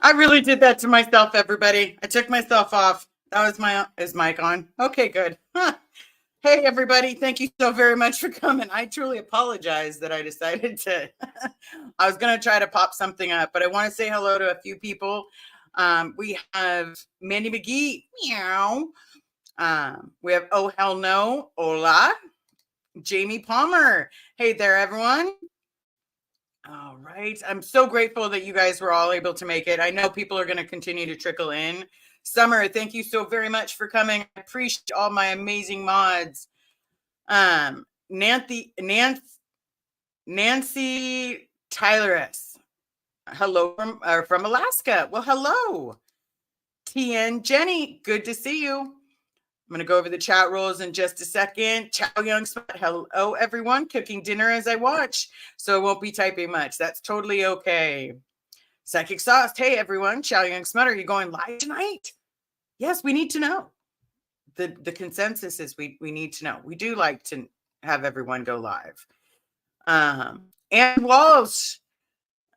I really did that to myself, everybody. I took myself off. That was is mic on? Okay, good. Huh. Hey, everybody. Thank you so very much for coming. I truly apologize that I decided to, I was going to try to pop something up, but I want to say hello to a few people. We have Mandy McGee. Meow. We have Oh Hell No. Hola. Jamie Palmer. Hey there, everyone. All right. I'm so grateful that you guys were all able to make it. I know people are going to continue to trickle in. Summer, thank you so very much for coming. I appreciate all my amazing mods. Nancy Tylerus. Hello from Alaska. Well, hello. TN Jenny, good to see you. I'm going to go over the chat rules in just a second. Chow Young Spot. Hello, everyone. Cooking dinner as I watch, so I won't be typing much. That's totally okay. Psychic Sauce. Hey, everyone. Chow Young Smut, are you going live tonight? Yes, we need to know. The consensus is we need to know. We do like to have everyone go live. And Walsh.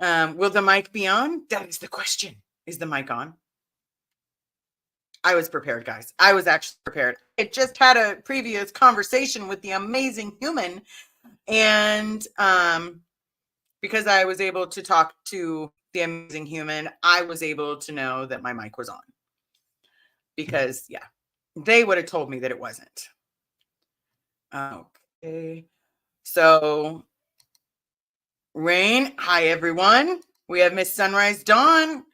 Will the mic be on? That is the question. Is the mic on? I was prepared, guys. I was actually prepared. I just had a previous conversation with the amazing human. And because I was able to talk to the amazing human, I was able to know that my mic was on. Because, yeah, they would have told me that it wasn't. Okay. So, Rain, hi, everyone. We have Miss Sunrise Dawn.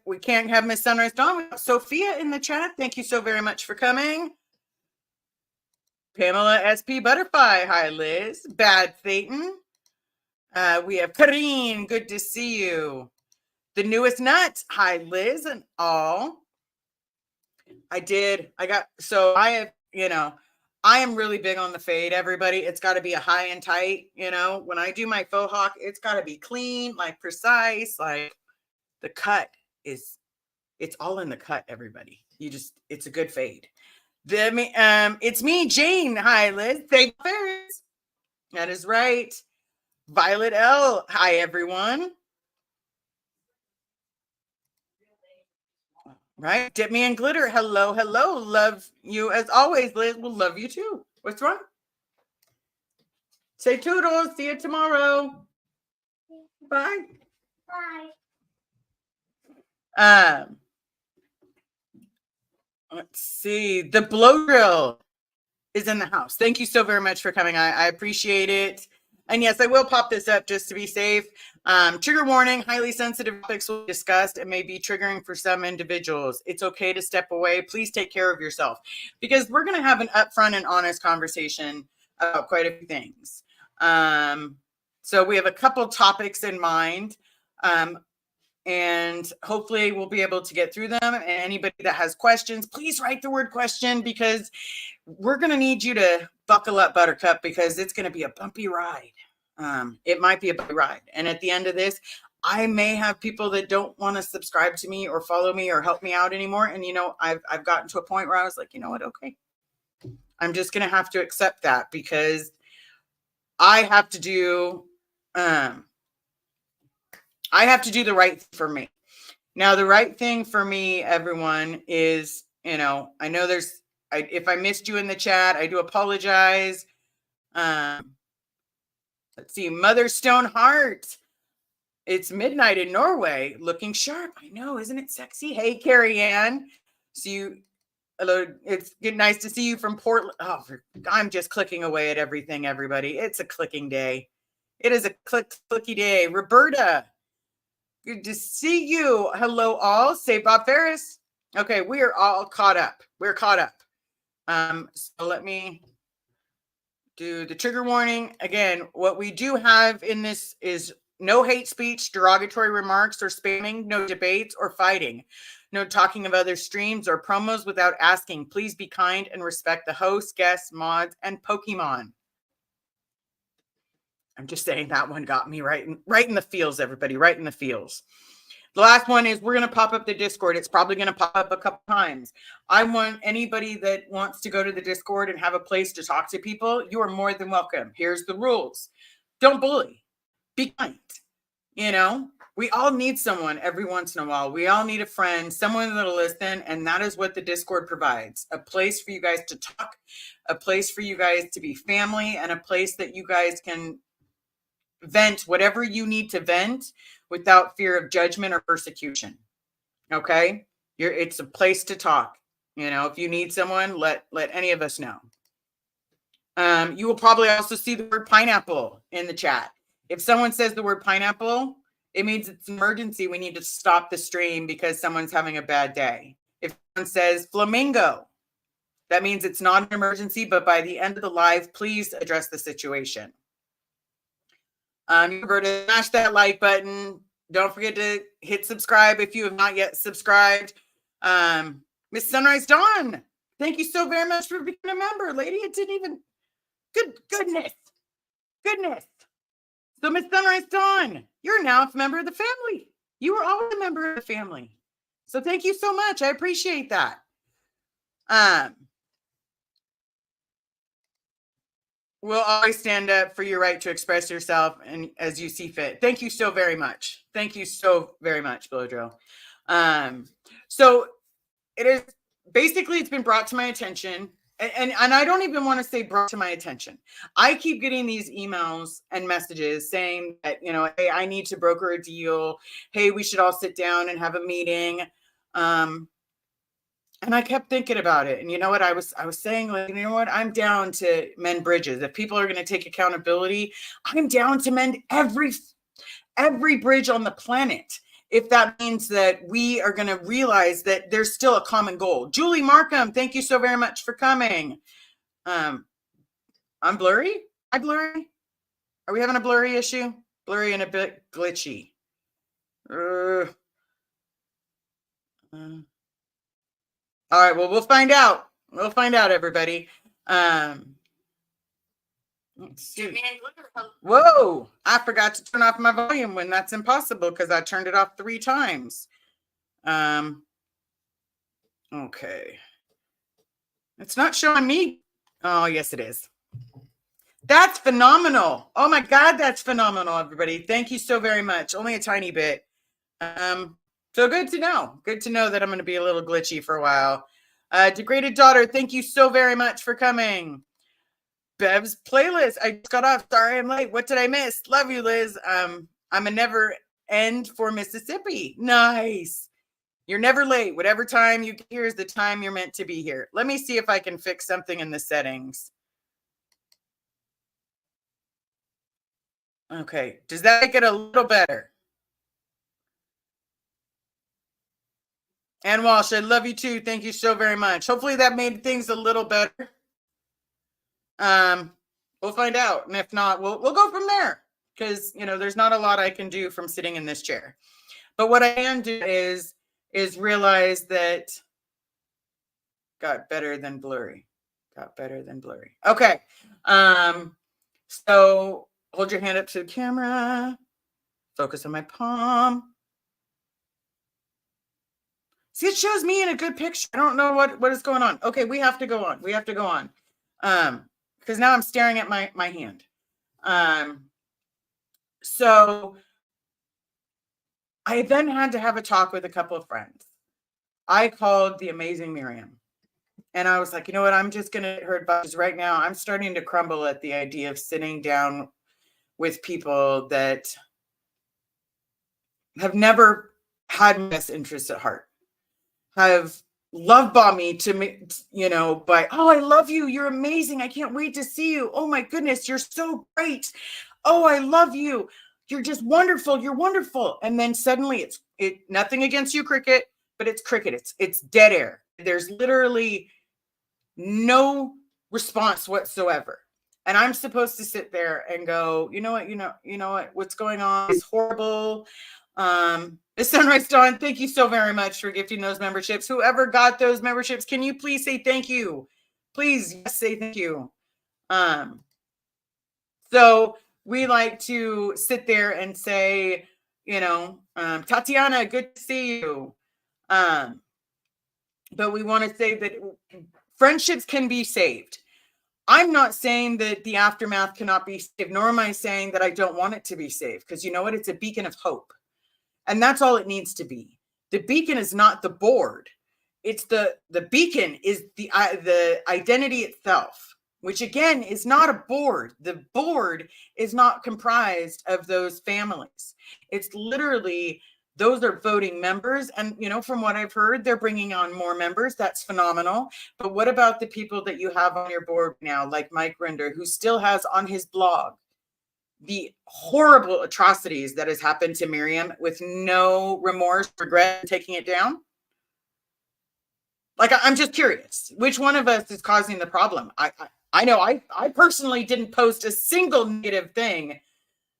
We can't have Miss Sunrise Dawn. We have Sophia in the chat. Thank you so very much for coming. Pamela SP Butterfly. Hi, Liz. Bad Satan. We have Karine. Good to see you. The newest nut. Hi, Liz and all. I am really big on the fade, everybody. It's got to be a high and tight. When I do my faux hawk, it's got to be clean, like precise, like the cut it's all in the cut, everybody. It's a good fade. It's me, Jane. Hi, Liz. Thank you. That is right. Violet L. Hi, everyone. Right. Dip me in glitter. Hello, hello. Love you as always, Liz. We'll love you too. What's wrong? Say toodles. See you tomorrow. Bye. Bye. Let's see. The blow drill is in the house. Thank you so very much for coming. I appreciate it. And yes, I will pop this up just to be safe. Trigger warning, highly sensitive topics will be discussed and may be triggering for some individuals. It's okay to step away. Please take care of yourself because we're going to have an upfront and honest conversation about quite a few things. So we have a couple topics in mind. And hopefully we'll be able to get through them. And anybody that has questions, please write the word question because we're going to need you to buckle up, Buttercup, because it's going to be a bumpy ride. It might be a bumpy ride. And at the end of this, I may have people that don't want to subscribe to me or follow me or help me out anymore. And, I've gotten to a point where I was like, you know what? Okay. I'm just going to have to accept that because I have to do the right thing for me. Now, the right thing for me, everyone, is, I know if I missed you in the chat, I do apologize. Let's see, Mother Stone Heart. It's midnight in Norway, looking sharp. I know, isn't it sexy? Hey, Carrie Ann. Hello, it's nice to see you from Portland. Oh, I'm just clicking away at everything, everybody. It's a clicking day. It is a clicky day. Roberta. Good to see you. Hello, all. Say Bob Ferris. Okay, we are all caught up. We're caught up. So let me do the trigger warning. Again, what we do have in this is no hate speech, derogatory remarks, or spamming, no debates or fighting, no talking of other streams or promos without asking. Please be kind and respect the hosts, guests, mods, and Pokemon. I'm just saying that one got me right in the feels, everybody, right in the feels. The last one is we're going to pop up the Discord. It's probably going to pop up a couple times. I want anybody that wants to go to the Discord and have a place to talk to people, you are more than welcome. Here's the rules. Don't bully. Be kind. We all need someone every once in a while. We all need a friend, someone that'll listen. And that is what the Discord provides, a place for you guys to talk, a place for you guys to be family, and a place that you guys can vent whatever you need to vent without fear of judgment or persecution. Okay. It's a place to talk. If you need someone, let any of us know. You will probably also see the word pineapple in the chat. If someone says the word pineapple, it means it's an emergency. We need to stop the stream because someone's having a bad day. If someone says flamingo, that means it's not an emergency, but by the end of the live, please address the situation. Remember to smash that like button. Don't forget to hit subscribe if you have not yet subscribed. Miss Sunrise Dawn, thank you so very much for being a member, lady. It didn't even... Goodness. So Miss Sunrise Dawn, you're now a member of the family. You were always a member of the family. So thank you so much. I appreciate that. We'll always stand up for your right to express yourself and as you see fit. Thank you so very much. Thank you so very much, Blow Drill. So it is basically, it's been brought to my attention. And I don't even want to say brought to my attention. I keep getting these emails and messages saying that, hey, I need to broker a deal. Hey, we should all sit down and have a meeting. And I kept thinking about it. And you know what? I was saying, like, you know what? I'm down to mend bridges. If people are going to take accountability, I'm down to mend every bridge on the planet. If that means that we are going to realize that there's still a common goal. Julie Markham, thank you so very much for coming. I'm blurry? Am I blurry? Are we having a blurry issue? Blurry and a bit glitchy. All right, well, we'll find out. We'll find out, everybody. Let's see. Whoa, I forgot to turn off my volume when that's impossible because I turned it off 3 times. Okay. It's not showing me. Oh, yes, it is. That's phenomenal. Oh my God, that's phenomenal, everybody. Thank you so very much. Only a tiny bit. So good to know. Good to know that I'm going to be a little glitchy for a while. Degraded Daughter, thank you so very much for coming. Bev's playlist. I just got off. Sorry I'm late. What did I miss? Love you, Liz. I'm a never end for Mississippi. Nice. You're never late. Whatever time you get here is the time you're meant to be here. Let me see if I can fix something in the settings. Okay. Does that make it a little better? Ann Walsh, I love you too. Thank you so very much. Hopefully that made things a little better. We'll find out. And if not, we'll go from there. Because, there's not a lot I can do from sitting in this chair. But what I can do is realize that got better than blurry. Okay. So hold your hand up to the camera. Focus on my palm. See, it shows me in a good picture. I don't know what is going on. Okay, we have to go on. Because now I'm staring at my hand. So I then had to have a talk with a couple of friends. I called the amazing Miriam. And I was like, you know what? I'm just going to hit her advice right now. I'm starting to crumble at the idea of sitting down with people that have never had my best interests at heart, have love bombed me to me, by, oh, I love you. You're amazing. I can't wait to see you. Oh my goodness. You're so great. Oh, I love you. You're just wonderful. You're wonderful. And then suddenly nothing against you, Cricket, but it's cricket. It's dead air. There's literally no response whatsoever. And I'm supposed to sit there and go, you know what, what's going on is horrible. Miss Sunrise Dawn, thank you so very much for gifting those memberships. Whoever got those memberships, can you please say thank you? Please say thank you. So we like to sit there and say, Tatiana, good to see you. But we want to say that friendships can be saved. I'm not saying that the aftermath cannot be saved, nor am I saying that I don't want it to be saved, because you know what? It's a beacon of hope. And that's all it needs to be. The beacon is not the board. It's the beacon is the identity itself, which again is not a board. The board is not comprised of those families. It's literally, those are voting members. And, from what I've heard, they're bringing on more members. That's phenomenal. But what about the people that you have on your board now, like Mike Rinder, who still has on his blog the horrible atrocities that has happened to Miriam with no remorse, regret, taking it down? Like, I'm just curious, which one of us is causing the problem? I know I personally didn't post a single negative thing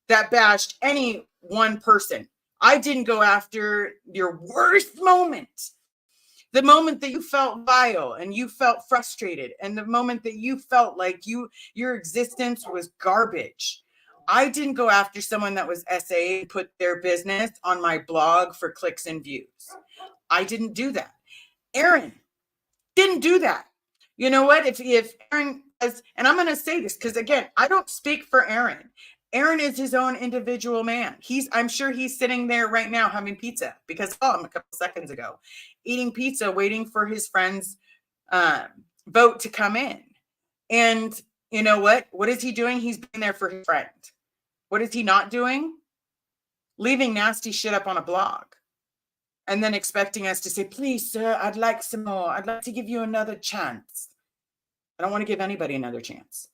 that bashed any one person. I didn't go after your worst moment, the moment that you felt vile and you felt frustrated, and the moment that you felt like your existence was garbage. I didn't go after someone that was SA and put their business on my blog for clicks and views. I didn't do that. Aaron didn't do that. You know what? If Aaron has, and I'm going to say this because, again, I don't speak for Aaron. Aaron is his own individual man. I'm sure he's sitting there right now having pizza, because I saw him a couple seconds ago eating pizza, waiting for his friend's vote to come in. And you know what? What is he doing? He's being there for his friend. What is he not doing? Leaving nasty shit up on a blog. And then expecting us to say, please, sir, I'd like some more. I'd like to give you another chance. I don't want to give anybody another chance.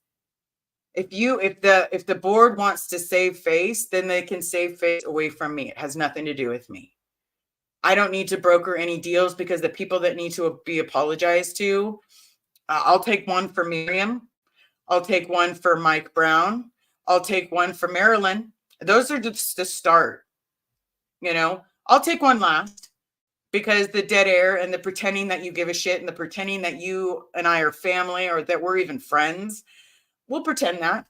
If the board wants to save face, then they can save face away from me. It has nothing to do with me. I don't need to broker any deals, because the people that need to be apologized to, I'll take one for Miriam. I'll take one for Mike Brown. I'll take one for Marilyn. Those are just the start. I'll take one last, because the dead air and the pretending that you give a shit and the pretending that you and I are family, or that we're even friends, we'll pretend that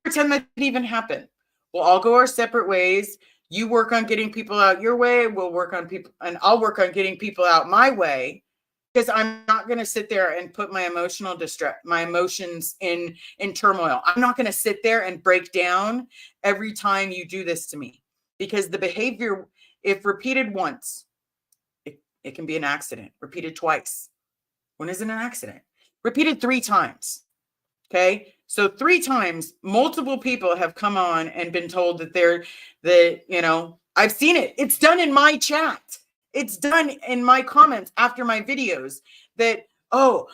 didn't even happen. We'll all go our separate ways. You work on getting people out your way. We'll work on people, and I'll work on getting people out my way, because I'm not going to sit there and put my emotions in turmoil. I'm not going to sit there and break down every time you do this to me, because the behavior, if repeated once, it can be an accident. Repeated twice, when is it an accident? Repeated 3 times. Okay. So 3 times, multiple people have come on and been told that I've seen it. It's done in my chat. It's done in my comments after my videos that, oh,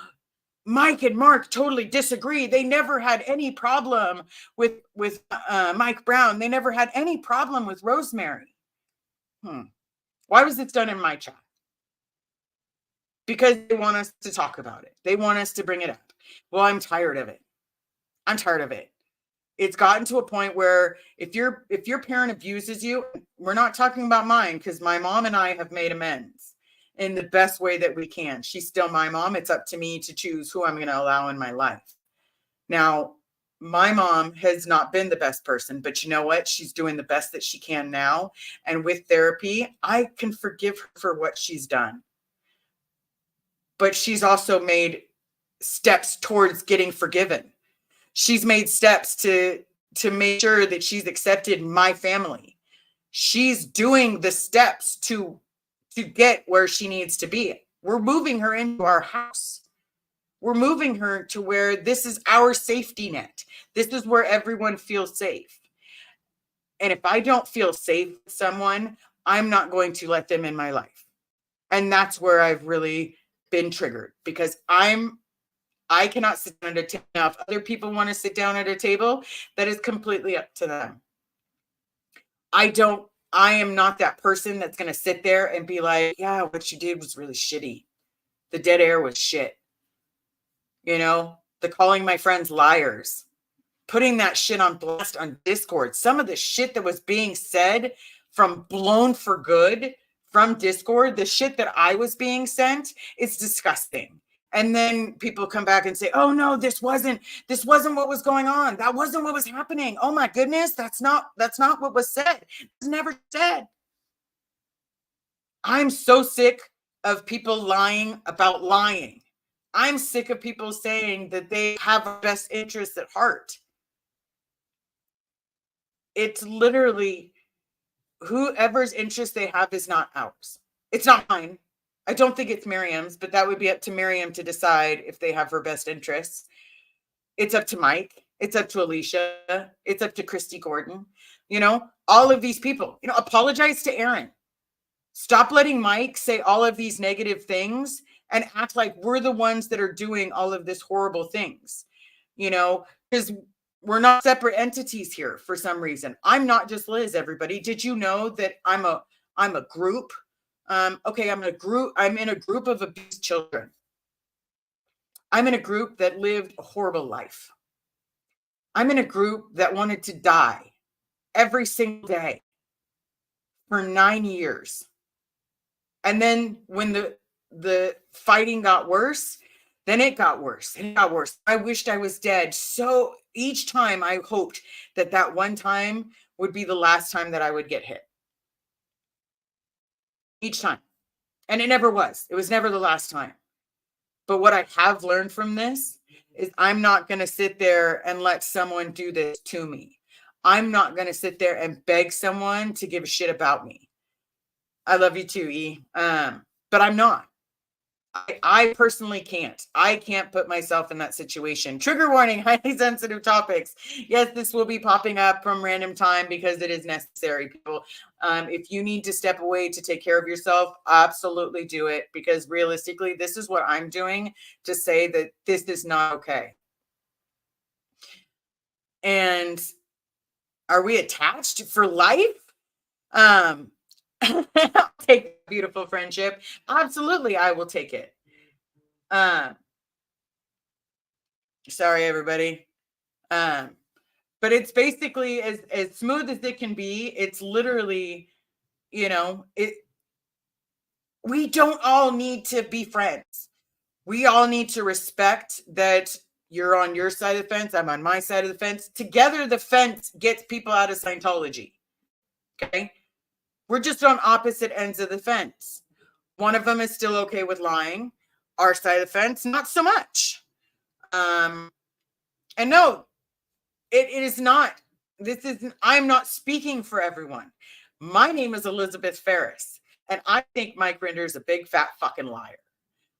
Mike and Mark totally disagree. They never had any problem with Mike Brown. They never had any problem with Rosemary. Why was it done in my chat? Because they want us to talk about it. They want us to bring it up. Well, I'm tired of it. It's gotten to a point where if your parent abuses you, we're not talking about mine, because my mom and I have made amends in the best way that we can. She's still my mom. It's up to me to choose who I'm going to allow in my life. Now, my mom has not been the best person, but you know what? She's doing the best that she can now. And with therapy, I can forgive her for what she's done. But she's also made steps towards getting forgiven. She's made steps to make sure that she's accepted my family. She's doing the steps to get where she needs to be. We're moving her into our house. We're moving her to where this is our safety net. This is where everyone feels safe. And if I don't feel safe with someone, I'm not going to let them in my life. And that's where I've really been triggered, because I cannot sit down at a table. Now, if other people want to sit down at a table, that is completely up to them. I am not that person that's going to sit there and be like, yeah, what you did was really shitty. The dead air was shit. The calling my friends liars, putting that shit on blast on Discord. Some of the shit that was being said from Blown for Good from Discord, the shit that I was being sent, is disgusting. And then people come back and say, oh no, this wasn't what was going on. That wasn't what was happening. Oh my goodness, that's not what was said. It's never said. I'm so sick of people lying about lying. I'm sick of people saying that they have our best interests at heart. It's literally, whoever's interest they have is not ours. It's not mine. I don't think it's Miriam's, but that would be up to Miriam to decide if they have her best interests. It's up to Mike. It's up to Alicia. It's up to Christy Gordon. All of these people, apologize to Aaron. Stop letting Mike say all of these negative things and act like we're the ones that are doing all of this horrible things, because we're not separate entities here for some reason. I'm not just Liz, everybody. Did you know that I'm a group? Okay, I'm in a group of abused children. I'm in a group that lived a horrible life. I'm in a group that wanted to die every single day for 9 years. And then when the fighting got worse, then it got worse. It got worse. I wished I was dead. So each time I hoped that one time would be the last time that I would get hit. Each time. And it never was. It was never the last time. But what I have learned from this is I'm not going to sit there and let someone do this to me. I'm not going to sit there and beg someone to give a shit about me. I love you too, E. But I'm not. I personally can't. I can't put myself in that situation. Trigger warning, highly sensitive topics. Yes, this will be popping up from random time because it is necessary, people. If you need to step away to take care of yourself, absolutely do it, because realistically, this is what I'm doing to say that this is not okay. And are we attached for life? I'll take beautiful friendship. Absolutely, I will take it. Sorry, everybody. But it's basically as smooth as it can be. It's literally, we don't all need to be friends. We all need to respect that you're on your side of the fence. I'm on my side of the fence. Together, the fence gets people out of Scientology. Okay. We're just on opposite ends of the fence. One of them is still okay with lying. Our side of the fence, not so much. And no, it is not. I'm not speaking for everyone. My name is Elizabeth Ferris, and I think Mike Rinder is a big fat fucking liar.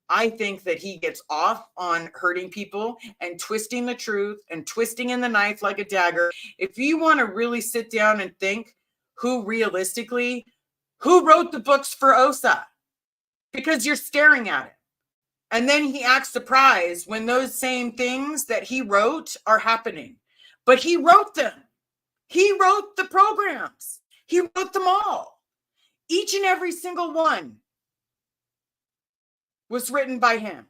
I think that he gets off on hurting people and twisting the truth and twisting in the knife like a dagger. If you want to really sit down and think who wrote the books for OSA? Because you're staring at it. And then he acts surprised when those same things that he wrote are happening. But he wrote them. He wrote the programs. He wrote them all. Each and every single one was written by him.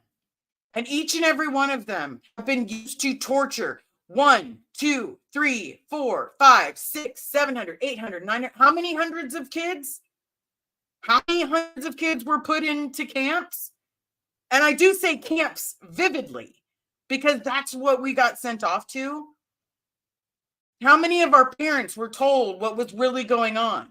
And each and every one of them have been used to torture 1, 2, 3, 4, 5, 6, 700, 800, 900. How many hundreds of kids? How many hundreds of kids were put into camps? And I do say camps vividly because that's what we got sent off to. How many of our parents were told what was really going on?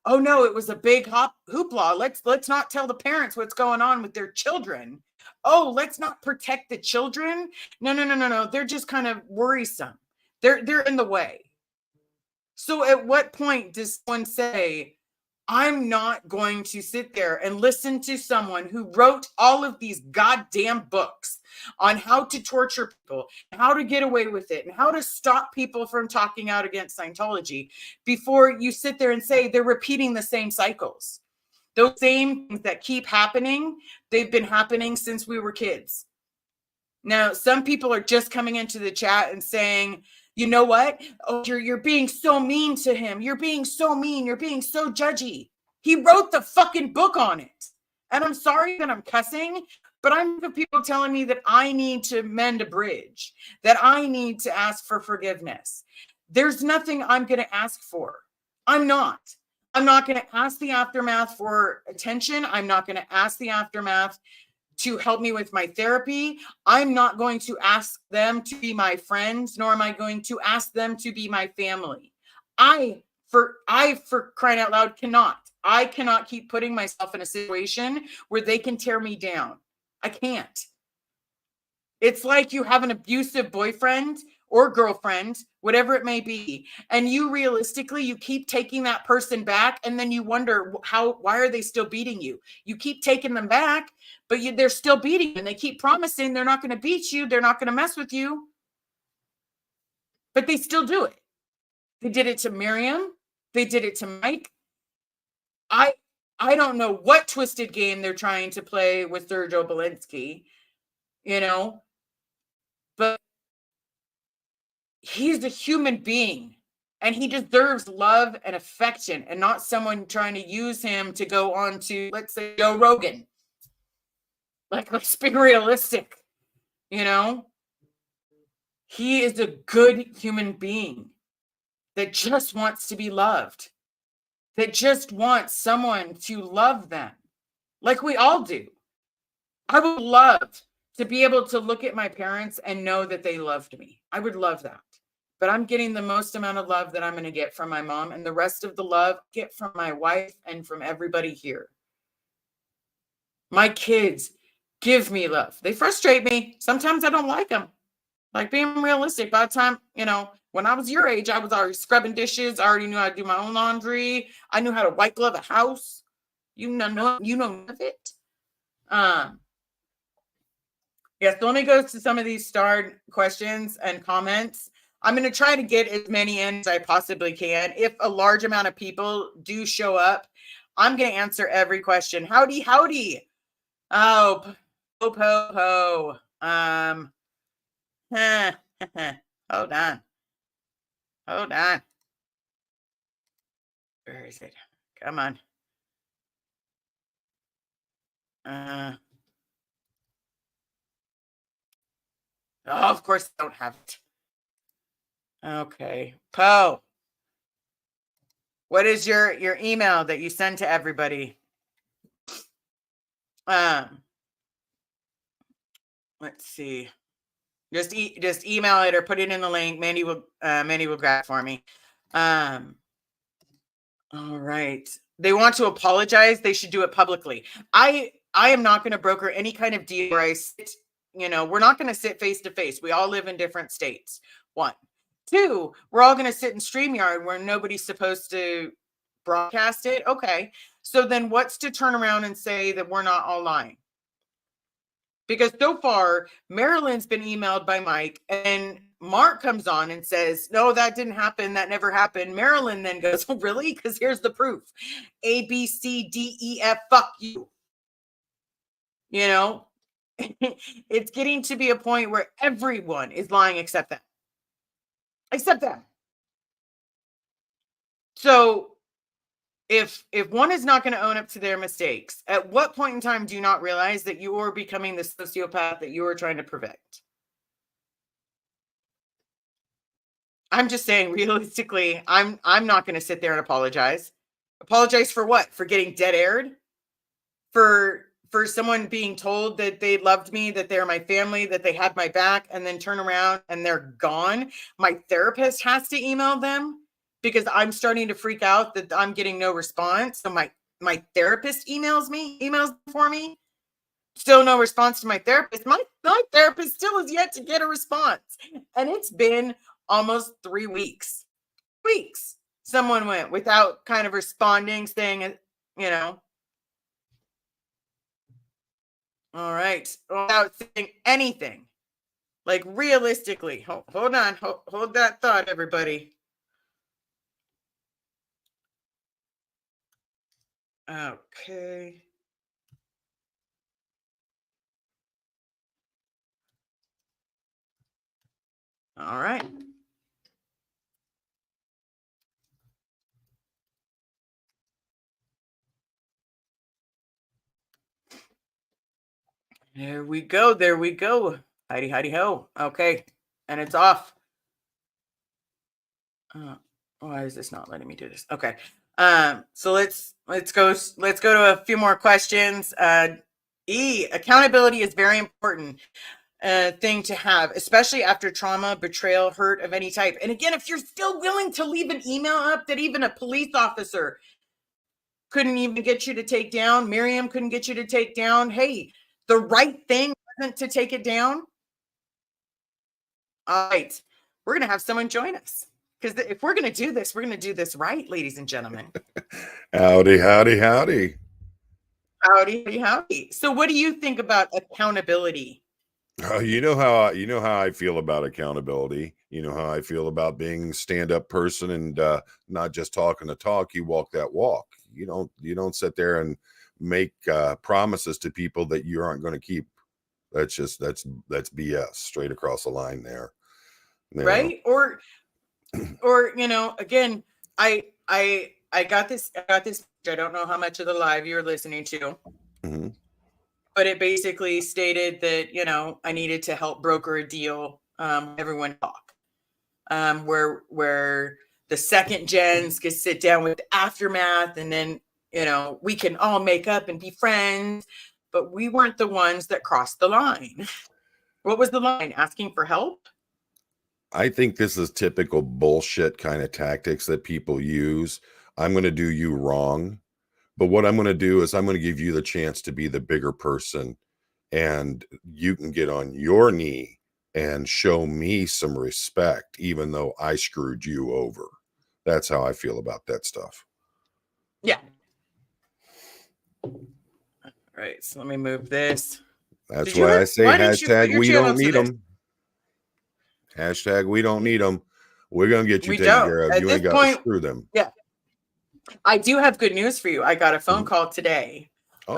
Oh no, it was a big hoopla. Let's not tell the parents what's going on with their children. Oh, let's not protect the children. No. They're just kind of worrisome. They're in the way. So at what point does someone say, I'm not going to sit there and listen to someone who wrote all of these goddamn books on how to torture people, how to get away with it, and how to stop people from talking out against Scientology before you sit there and say they're repeating the same cycles. Those same things that keep happening, they've been happening since we were kids. Now, some people are just coming into the chat and saying, you know what? Oh, you're being so mean to him. You're being so mean. You're being so judgy. He wrote the fucking book on it. And I'm sorry that I'm cussing, but I'm the people telling me that I need to mend a bridge, that I need to ask for forgiveness. There's nothing I'm going to ask for. I'm not going to ask the aftermath for attention. I'm not going to ask the aftermath to help me with my therapy. I'm not going to ask them to be my friends, nor am I going to ask them to be my family. I, for crying out loud, I cannot keep putting myself in a situation where they can tear me down. I can't. It's like you have an abusive boyfriend or girlfriend, whatever it may be. And you realistically, you keep taking that person back, and then you wonder why are they still beating you? You keep taking them back, but they're still beating you, and they keep promising they're not going to beat you. They're not going to mess with you, but they still do it. They did it to Miriam. They did it to Mike. I don't know what twisted game they're trying to play with Sergio Belinsky, but he's a human being, and he deserves love and affection, and not someone trying to use him to go on to, let's say, Joe Rogan. Let's be realistic, He is a good human being that just wants to be loved, that just wants someone to love them, like we all do. I would love to be able to look at my parents and know that they loved me. I would love that. But I'm getting the most amount of love that I'm going to get from my mom, and the rest of the love I get from my wife and from everybody here. My kids give me love. They frustrate me. Sometimes I don't like them. Like, being realistic, by the time, when I was your age, I was already scrubbing dishes. I already knew how to do my own laundry. I knew how to white glove a house. You know none of it. Yes, so let me go to some of these starred questions and comments. I'm going to try to get as many in as I possibly can. If a large amount of people do show up, I'm going to answer every question. Howdy. Oh, po. Hold on. Where is it? Come on. Of course I don't have it. Okay. Po, what is your email that you send to everybody? Let's see. Just email it or put it in the link. Mandy will grab it for me. All right. They want to apologize. They should do it publicly. I am not going to broker any kind of deal where I sit, we're not going to sit face to face. We all live in different states. 1. 2, we're all going to sit in StreamYard where nobody's supposed to broadcast it. Okay. So then what's to turn around and say that we're not all lying? Because so far, Marilyn's been emailed by Mike, and Mark comes on and says, no, that didn't happen. That never happened. Marilyn then goes, oh, really? Because here's the proof. A, B, C, D, E, F, fuck you. It's getting to be a point where everyone is lying except them. So if one is not going to own up to their mistakes, at what point in time do you not realize that you are becoming the sociopath that you are trying to prevent? I'm just saying, realistically, I'm not going to sit there and apologize. Apologize for what? For getting dead aired? For someone being told that they loved me, that they're my family, that they had my back, and then turn around and they're gone? My therapist has to email them because I'm starting to freak out that I'm getting no response. So my therapist emails for me. Still no response to my therapist. My therapist still has yet to get a response. And it's been almost 3 weeks. Someone went without kind of responding, saying, all right, without saying anything. Like, realistically, hold on, hold that thought, everybody. Okay. All right. There we go. Heidi ho. Okay. And it's off. Why is this not letting me do this? Okay. So let's go to a few more questions. Accountability is very important thing to have, especially after trauma, betrayal, hurt of any type. And again, if you're still willing to leave an email up that even a police officer couldn't even get you to take down, Miriam couldn't get you to take down, hey, the right thing wasn't to take it down. All right. we're going to have someone join us. Because if we're going to do this, we're going to do this right, ladies and gentlemen. Howdy, howdy, howdy. Howdy, howdy. So what do you think about accountability? You know how I feel about accountability. You know how I feel about being a stand-up person and not just talking the talk. You walk that walk. You don't sit there and make promises to people that you aren't going to keep. That's BS straight across the line there. Right? Or again, I got this. I don't know how much of the live you're listening to, mm-hmm. but it basically stated that I needed to help broker a deal. Everyone talk, where the second gens could sit down with the aftermath, and then we can all make up and be friends. But we weren't the ones that crossed the line. What was the line? Asking for help? I think this is typical bullshit kind of tactics that people use. I'm going to do you wrong. But what I'm going to do is I'm going to give you the chance to be the bigger person, and you can get on your knee and show me some respect, even though I screwed you over. That's how I feel about that stuff. Yeah. All right. So let me move this. That's why I say hashtag we don't need them. Hashtag we don't need them. We're going to get you taken care of. You ain't got to screw them. Yeah. I do have good news for you. I got a phone call today. Oh.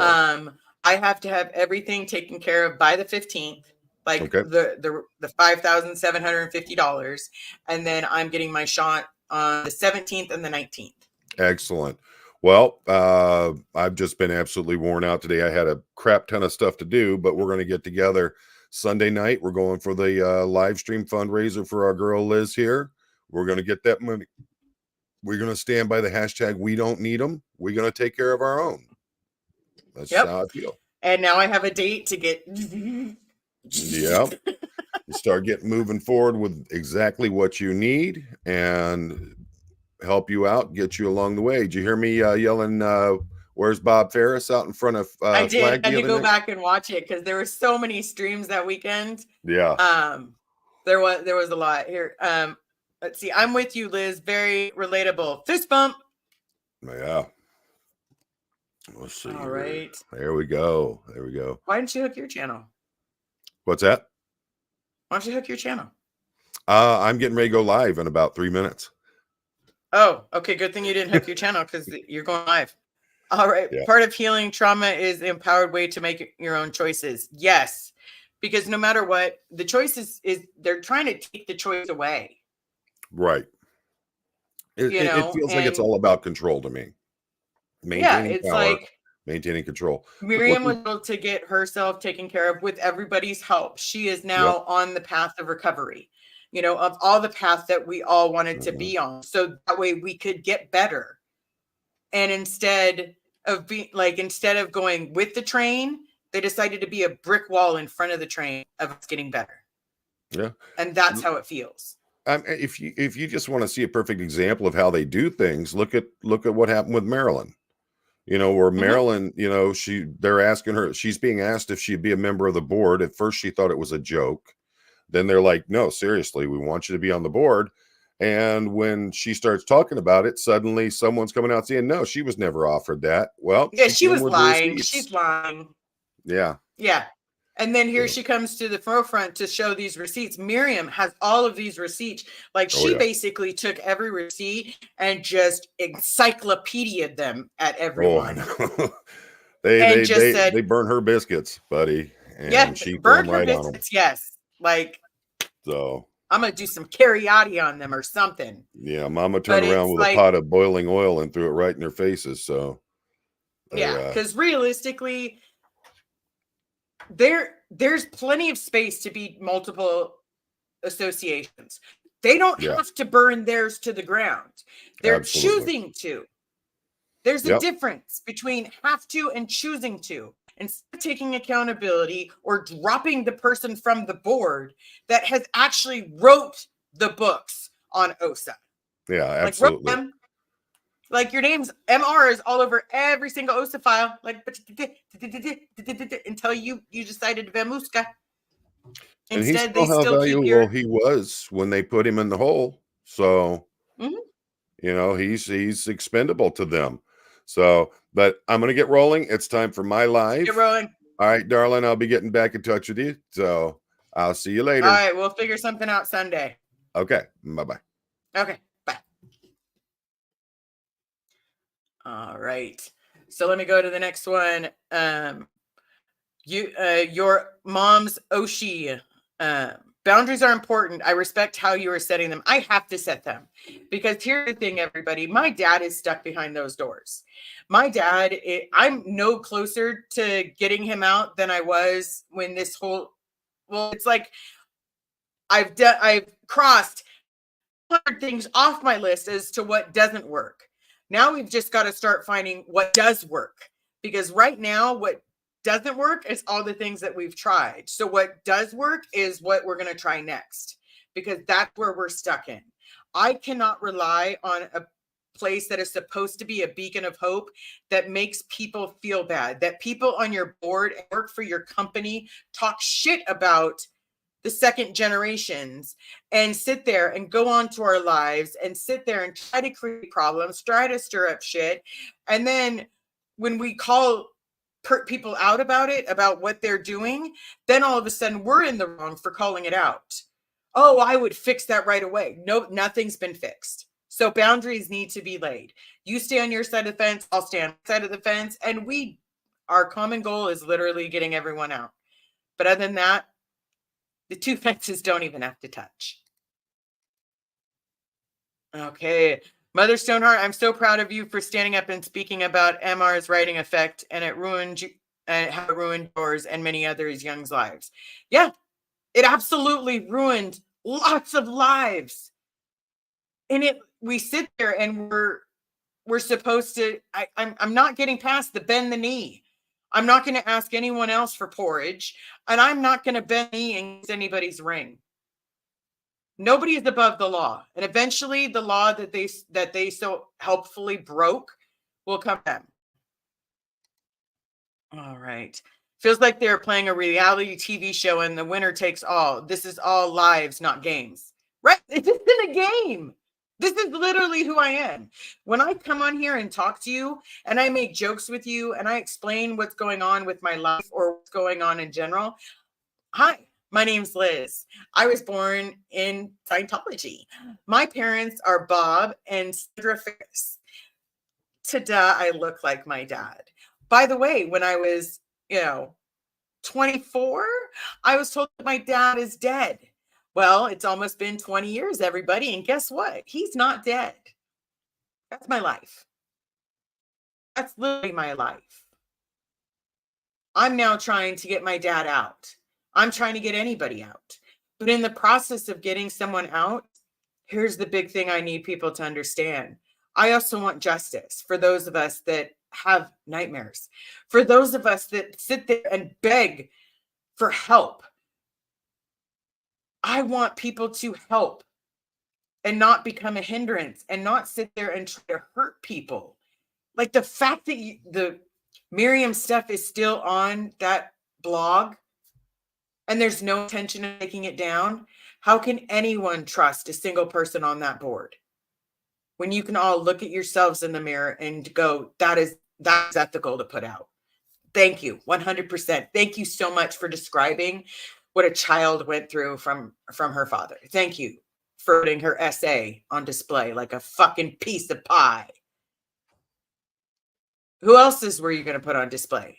I have to have everything taken care of by the 15th, like the $5,750. And then I'm getting my shot on the 17th and the 19th. Excellent. Well, I've just been absolutely worn out today. I had a crap ton of stuff to do, but we're going to get together Sunday night. We're going for the live stream fundraiser for our girl Liz here. We're going to get that money. We're going to stand by the hashtag we don't need them. We're going to take care of our own. That's how I feel. And now I have a date to get. Yeah. Start getting moving forward with exactly what you need and help you out, get you along the way. Did you hear me yelling, where's Bob Ferris out in front of I did. I had to go back and watch it because there were so many streams that weekend. Yeah. There was a lot here. Let's see. I'm with you, Liz. Very relatable. Fist bump. Yeah. Let's see. All right. There we go. Why didn't you hook your channel? What's that? Why don't you hook your channel? I'm getting ready to go live in about 3 minutes. Oh, okay. Good thing you didn't hook your channel because you're going live. All right. Yeah. Part of healing trauma is the empowered way to make your own choices. Yes. Because no matter what, the choice is they're trying to take the choice away. Right. It feels like it's all about control to me. Maintaining power, like maintaining control. Miriam was able to get herself taken care of with everybody's help. She is now on the path of recovery, of all the paths that we all wanted to be on. So that way we could get better. And instead of going with the train, they decided to be a brick wall in front of the train of us getting better. Yeah. And that's how it feels. If you just want to see a perfect example of how they do things, look at what happened with Marilyn. Where Marilyn, they're asking her, she's being asked if she'd be a member of the board. At first she thought it was a joke. Then they're like, no, seriously, we want you to be on the board. And when she starts talking about it, suddenly someone's coming out saying, no, she was never offered that. Well, yeah, she was lying. She's lying. Yeah. Yeah. And then here she comes to the forefront to show these receipts. Miriam has all of these receipts. Like she basically took every receipt and just encyclopedia'd them at everyone. Oh, they burn her biscuits, buddy. And she burned her biscuits. Yes. Like, so I'm going to do some karaoke on them or something. Yeah. Mama turned around with a pot of boiling oil and threw it right in their faces. So yeah, because realistically, there's plenty of space to be multiple associations. They don't have to burn theirs to the ground. They're choosing to. There's a difference between have to and choosing to. Instead of taking accountability or dropping the person from the board that has actually wrote the books on OSA. Yeah, absolutely. Like, like your name's MR is all over every single OSA file, like until you decided to Vamuska. And he Instead, they saw how still keep valuable your. he was when they put him in the hole. So, Mhm. he's expendable to them. So, but I'm gonna get rolling. It's time for my Get live. rolling. All right, darling, I'll be getting back in touch with you. So I'll see you All later. right, we'll figure something out Sunday. Okay, bye-bye. Okay, bye. All right. So let me go to the next one. Your mom's Oshi. Boundaries are important. I respect how you are setting them. I have to set them because here's the thing, everybody. My dad is stuck behind those doors. My dad, I'm no closer to getting him out than I was when this whole. Well, it's like I've crossed 100 things off my list as to what doesn't work. Now we've just got to start finding what does work, because right now what doesn't work is all the things that we've tried. So what does work is what we're going to try next, because that's where we're stuck in. I cannot rely on a place that is supposed to be a beacon of hope that makes people feel bad, that people on your board and work for your company talk shit about the second generations and sit there and go on to our lives and sit there and try to create problems, try to stir up shit. And then when we call people out about it, about what they're doing, then all of a sudden we're in the wrong for calling it out. Oh, I would fix that right away. No, nothing's been fixed. So boundaries need to be laid. You stay on your side of the fence, I'll stay on my side of the fence. And our common goal is literally getting everyone out. But other than that, the two fences don't even have to touch. Okay. Mother Stoneheart, I'm so proud of you for standing up and speaking about MR's writing effect, and it ruined you, and how it ruined yours and many others' young's lives. Yeah, it absolutely ruined lots of lives. And we sit there and we're supposed to. I'm not getting past the bend the knee. I'm not going to ask anyone else for porridge, and I'm not going to bend the knee against anybody's ring. Nobody is above the law, and eventually the law that they so helpfully broke will come down. All right. Feels like they're playing a reality TV show and the winner takes all. This is all lives, not games. Right? This isn't a game. This is literally who I am. When I come on here and talk to you and I make jokes with you and I explain what's going on with my life or what's going on in general. Hi, my name's Liz. I was born in Scientology. My parents are Bob and Sandra Ferris. Ta-da, I look like my dad. By the way, when I was, 24, I was told that my dad is dead. Well, it's almost been 20 years, everybody. And guess what? He's not dead. That's my life. That's literally my life. I'm now trying to get my dad out. I'm trying to get anybody out. But in the process of getting someone out, here's the big thing I need people to understand. I also want justice for those of us that have nightmares, for those of us that sit there and beg for help. I want people to help and not become a hindrance and not sit there and try to hurt people. Like the fact that the Miriam stuff is still on that blog and there's no intention of taking it down. How can anyone trust a single person on that board when you can all look at yourselves in the mirror and go, that's ethical to put out? Thank you. 100%. Thank you so much for describing what a child went through from her father. Thank you for putting her essay on display like a fucking piece of pie. Who else's were you going to put on display?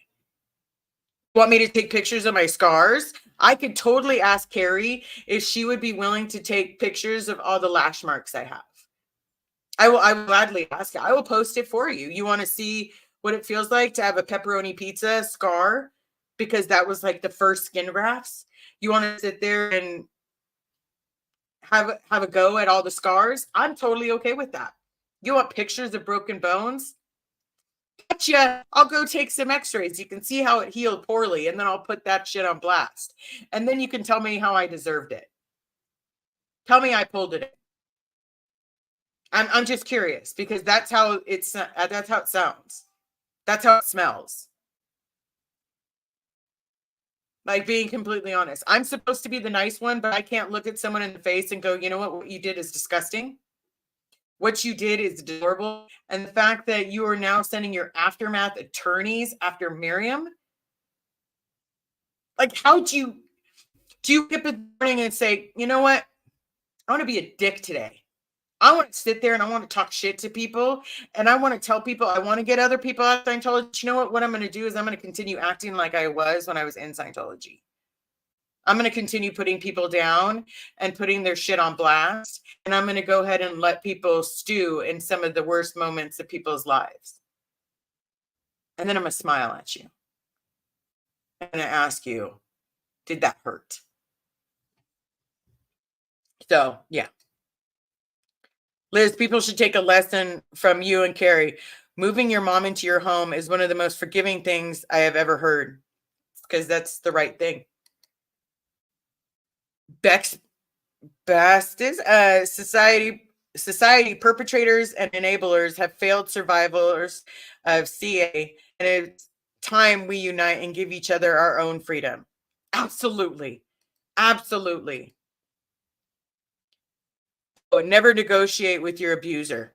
Want me to take pictures of my scars? I could totally ask Carrie if she would be willing to take pictures of all the lash marks I have. I will gladly ask her. I will post it for you. You want to see what it feels like to have a pepperoni pizza scar? Because that was like the first skin grafts. You want to sit there and have a go at all the scars? I'm totally okay with that. You want pictures of broken bones? Gotcha. I'll go take some x-rays. You can see how it healed poorly, and then I'll put that shit on blast. And then you can tell me how I deserved it. Tell me I pulled it in. I'm just curious because that's how it sounds. That's how it smells. Like being completely honest. I'm supposed to be the nice one, but I can't look at someone in the face and go, you know what you did is disgusting. What you did is adorable. And the fact that you are now sending your aftermath attorneys after Miriam. Like, how do you get up in the morning and say, you know what? I want to be a dick today. I want to sit there and I want to talk shit to people. And I want to tell people, I want to get other people out of Scientology. You know what? What I'm going to do is I'm going to continue acting like I was when I was in Scientology. I'm going to continue putting people down and putting their shit on blast. And I'm going to go ahead and let people stew in some of the worst moments of people's lives. And then I'm going to smile at you. And I ask you, did that hurt? So, yeah. Liz, people should take a lesson from you and Carrie. Moving your mom into your home is one of the most forgiving things I have ever heard, because that's the right thing. Bex Bastis, society perpetrators and enablers have failed survivors of CA, and it's time we unite and give each other our own freedom. Absolutely. Absolutely. But never negotiate with your abuser.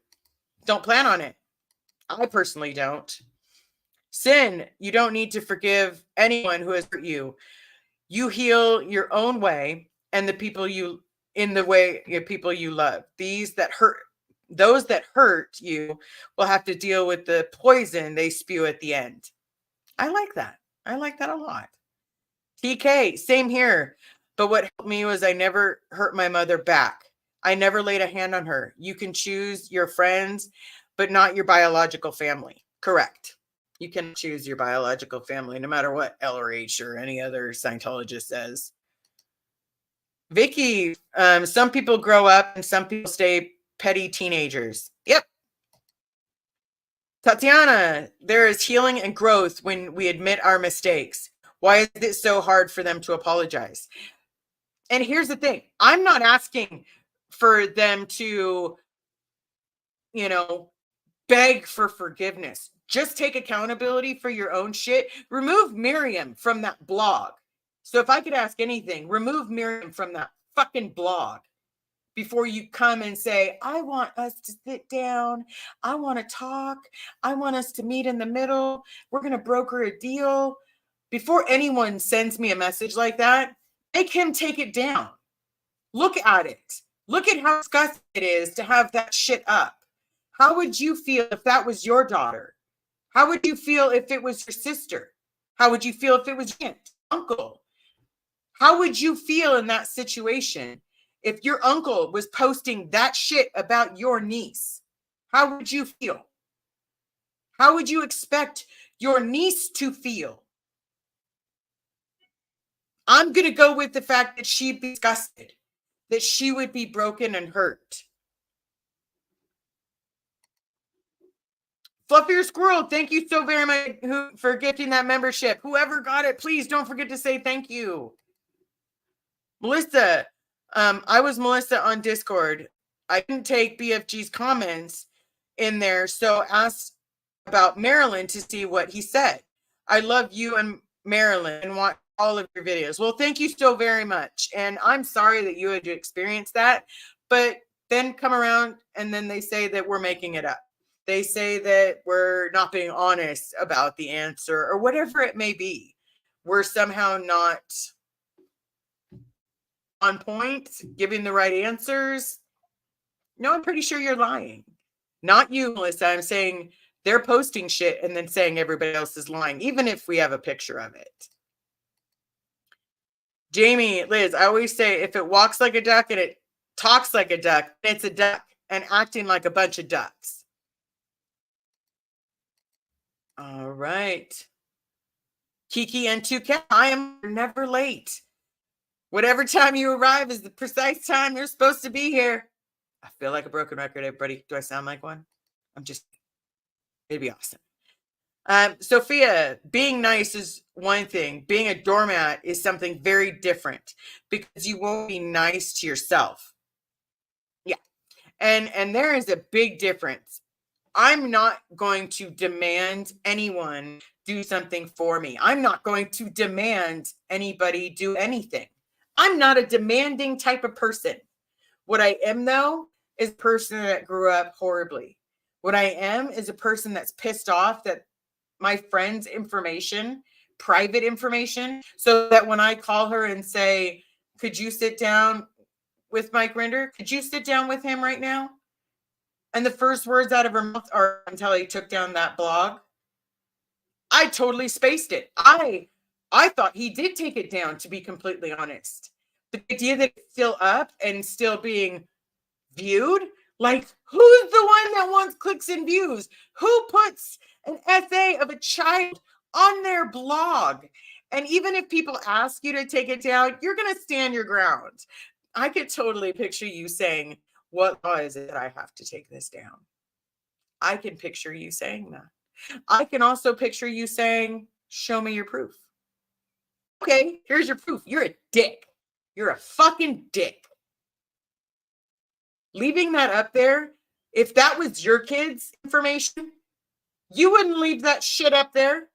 Don't plan on it. I personally don't. Sin, you don't need to forgive anyone who has hurt you. You heal your own way and the people you in the way people you love. Those that hurt you will have to deal with the poison they spew at the end. I like that. I like that a lot. TK, same here. But what helped me was I never hurt my mother back. I never laid a hand on her. You can choose your friends, but not your biological family. Correct. You can choose your biological family, no matter what L or H or any other Scientologist says. Vicky, some people grow up and some people stay petty teenagers. Yep. Tatiana, there is healing and growth when we admit our mistakes. Why is it so hard for them to apologize? And here's the thing. I'm not asking for them to, beg for forgiveness. Just take accountability for your own shit. Remove Miriam from that blog. So if I could ask anything, remove Miriam from that fucking blog before you come and say, I want us to sit down. I want to talk. I want us to meet in the middle. We're going to broker a deal. Before anyone sends me a message like that, make him take it down. Look at it. Look at how disgusting it is to have that shit up. How would you feel if that was your daughter? How would you feel if it was your sister? How would you feel if it was your aunt, uncle? How would you feel in that situation if your uncle was posting that shit about your niece? How would you feel? How would you expect your niece to feel? I'm going to go with the fact that she'd be disgusted, that she would be broken and hurt. Fluffier Squirrel, thank you so very much for gifting that membership. Whoever got it, please don't forget to say thank you. Melissa, I was Melissa on Discord. I didn't take BFG's comments in there, so asked about Marilyn to see what he said. I love you and Marilyn and watch all of your videos. Well, thank you so very much. And I'm sorry that you had to experience that, but then come around and then they say that we're making it up. They say that we're not being honest about the answer or whatever it may be. We're somehow not on point, giving the right answers. No, I'm pretty sure you're lying. Not you, Melissa. I'm saying they're posting shit and then saying everybody else is lying, even if we have a picture of it. Jamie, Liz, I always say if it walks like a duck and it talks like a duck, it's a duck and acting like a bunch of ducks. All right. Kiki and 2K, I am never late. Whatever time you arrive is the precise time you're supposed to be here. I feel like a broken record, everybody. Do I sound like one? It'd be awesome. Sophia, being nice is one thing. Being a doormat is something very different because you won't be nice to yourself. Yeah. And there is a big difference. I'm not going to demand anyone do something for me. I'm not going to demand anybody do anything. I'm not a demanding type of person. What I am, though, is a person that grew up horribly. What I am is a person that's pissed off that my friend's information, private information, so that when I call her and say, could you sit down with Mike Rinder? Could you sit down with him right now? And the first words out of her mouth are, until he took down that blog. I totally spaced it. I thought he did take it down, to be completely honest. The idea that it's still up and still being viewed, like, who's the one that wants clicks and views? Who puts an essay of a child on their blog? And even if people ask you to take it down, you're going to stand your ground. I could totally picture you saying, what law is it that I have to take this down? I can picture you saying that. I can also picture you saying, show me your proof. Okay, here's your proof. You're a dick. You're a fucking dick. Leaving that up there, if that was your kids' information, you wouldn't leave that shit up there.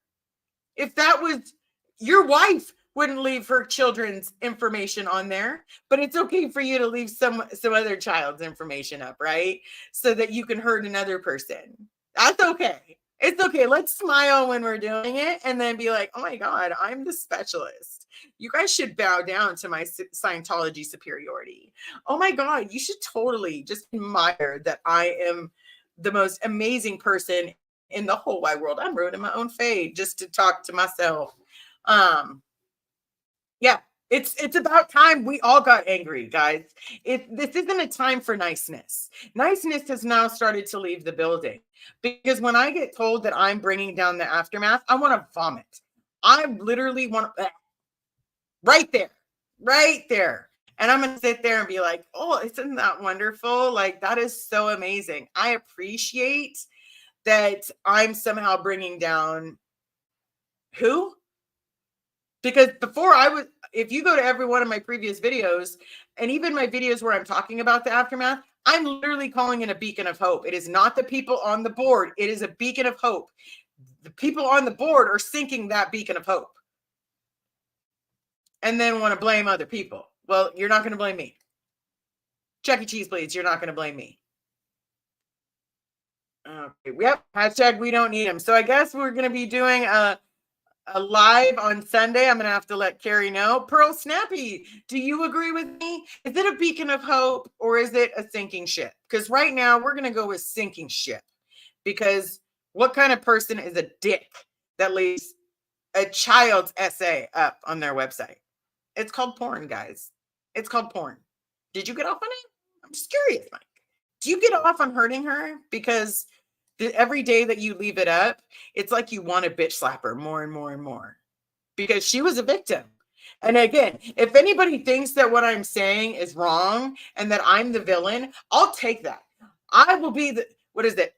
If that was your wife, wouldn't leave her children's information on there, but it's okay for you to leave some other child's information up, right? So that you can hurt another person. That's okay. It's okay. Let's smile when we're doing it and then be like, oh my God, I'm the specialist. You guys should bow down to my Scientology superiority. Oh my God, you should totally just admire that I am the most amazing person in the whole wide world. I'm ruining my own fade just to talk to myself. Yeah, it's about time we all got angry, guys. This isn't a time for niceness. Niceness has now started to leave the building, because when I get told that I'm bringing down the aftermath, I want to vomit. I literally want to, right there. And I'm going to sit there and be like, oh, isn't that wonderful? Like, that is so amazing. I appreciate that I'm somehow bringing down who? Because before if you go to every one of my previous videos, and even my videos where I'm talking about the aftermath, I'm literally calling it a beacon of hope. It is not the people on the board. It is a beacon of hope. The people on the board are sinking that beacon of hope and then want to blame other people. Well, you're not going to blame me. Chuck E. Cheese, please. You're not going to blame me. Okay. Yep. Hashtag we don't need them. So I guess we're going to be doing a live on Sunday. I'm going to have to let Carrie know. Pearl Snappy, do you agree with me? Is it a beacon of hope or is it a sinking ship? Because right now we're going to go with sinking ship. Because what kind of person is a dick that leaves a child's essay up on their website? It's called porn, guys. It's called porn. Did you get off on it? I'm just curious, Mike. Do you get off on hurting her? Because every day that you leave it up, it's like you want to bitch slap her more and more and more, because she was a victim. And again, if anybody thinks that what I'm saying is wrong and that I'm the villain, I'll take that. I will be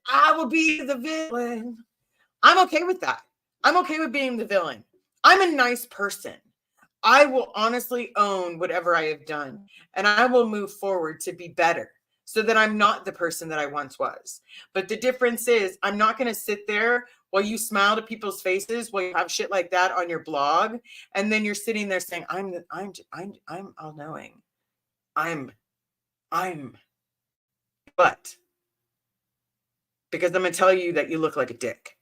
I will be the villain. I'm okay with that. I'm okay with being the villain. I'm a nice person. I will honestly own whatever I have done, and I will move forward to be better, so that I'm not the person that I once was. But the difference is, I'm not going to sit there while you smile to people's faces while you have shit like that on your blog, and then you're sitting there saying, I'm all knowing. I'm but because I'm going to tell you that you look like a dick.